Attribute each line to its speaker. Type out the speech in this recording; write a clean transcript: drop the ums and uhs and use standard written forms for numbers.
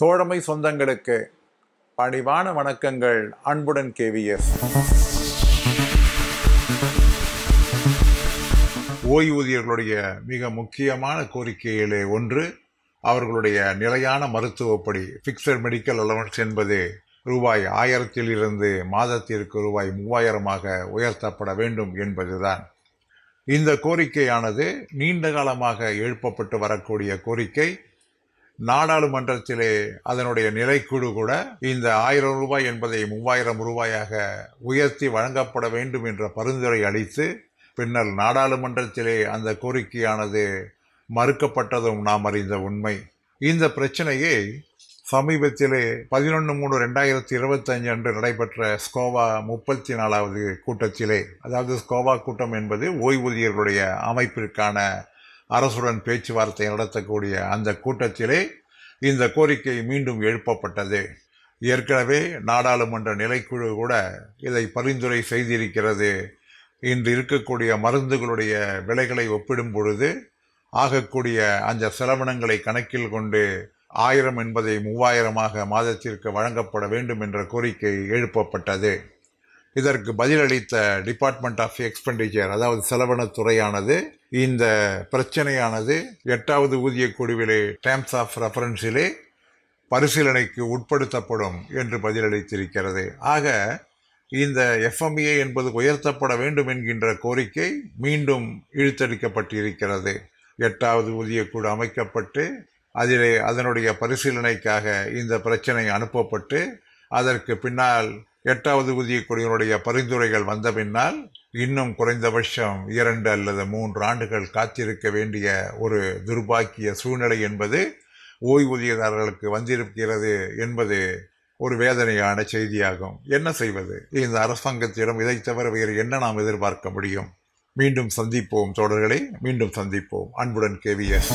Speaker 1: தோழமை சொந்தங்களுக்கு பணிவான வணக்கங்கள். அன்புடன் கேவிஎஸ். ஓய்வூதியர்களுடைய மிக முக்கியமான கோரிக்கையிலே ஒன்று, அவர்களுடைய நிலையான மருத்துவப்படி ஃபிக்ஸட் மெடிக்கல் அலவன்ஸ் என்பது ரூபாய் 1000 மாதத்திற்கு ரூபாய் 3000 உயர்த்தப்பட வேண்டும் என்பதுதான். இந்த கோரிக்கையானது நீண்ட காலமாக எழுப்பப்பட்டு வரக்கூடிய கோரிக்கை. நாடாளுமன்றத்திலே அதனுடைய நிலைக்குழு கூட இந்த 1000 ரூபாய் என்பதை 3000 ரூபாயாக உயர்த்தி வழங்கப்பட வேண்டும் என்ற பரிந்துரை அளித்து, பின்னர் நாடாளுமன்றத்திலே அந்த கோரிக்கையானது மறுக்கப்பட்டதும் நாம் அறிந்த உண்மை. இந்த பிரச்சனையை சமீபத்திலே 11/3/2025 அன்று நடைபெற்ற ஸ்கோவா 34வது கூட்டத்திலே, அதாவது ஸ்கோவா கூட்டம் என்பது ஓய்வூதியர்களுடைய அமைப்பிற்கான அரசுடன் பேச்சுவார்த்தை நடத்தக்கூடிய அந்த கூட்டத்திலே இந்த கோரிக்கை மீண்டும் எழுப்பப்பட்டது. ஏற்கனவே நாடாளுமன்ற நிலைக்குழு கூட இதை பரிந்துரை செய்திருக்கிறது. இன்று இருக்கக்கூடிய மருந்துகளுடைய விலைகளை ஒப்பிடும் பொழுது ஆகக்கூடிய அந்த செலவினங்களை கணக்கில் கொண்டு 1000 என்பதை 3000 மாதத்திற்கு வழங்கப்பட வேண்டும் என்ற கோரிக்கை எழுப்பப்பட்டது. இதற்கு பதிலளித்த டிபார்ட்மெண்ட் ஆஃப் எக்ஸ்பெண்டிச்சர், அதாவது செலவினத்துறையானது, இந்த பிரச்சனையானது 8வது ஊதிய குழுவிலே டேர்ம்ஸ் ஆஃப் ரெஃபரன்ஸிலே பரிசீலனைக்கு உட்படுத்தப்படும் என்று பதிலளித்திருக்கிறது. ஆக இந்த FMEA என்பது உயர்த்தப்பட வேண்டும் என்கின்ற கோரிக்கை மீண்டும் இழுத்தடிக்கப்பட்டிருக்கிறது. 8வது ஊதிய குழு அமைக்கப்பட்டு அதிலே அதனுடைய பரிசீலனைக்காக இந்த பிரச்சனை அனுப்பப்பட்டு, அதற்கு பின்னால் 8வது ஊதிய குழுவினுடைய பரிந்துரைகள் வந்த பின்னால் இன்னும் குறைந்தபட்சம் 2 அல்லது 3 ஆண்டுகள் காத்திருக்க வேண்டிய ஒரு துர்பாக்கிய சூழ்நிலை என்பது ஓய்வூதியதாரர்களுக்கு வந்திருக்கிறது என்பது ஒரு வேதனையான செய்தியாகும். என்ன செய்வது? இந்த அரசாங்கத்திடம் இதை தவிர வேறு என்ன நாம் எதிர்பார்க்க முடியும்? மீண்டும் சந்திப்போம் தோழர்களே, மீண்டும் சந்திப்போம். அன்புடன் கேவிஎஸ்.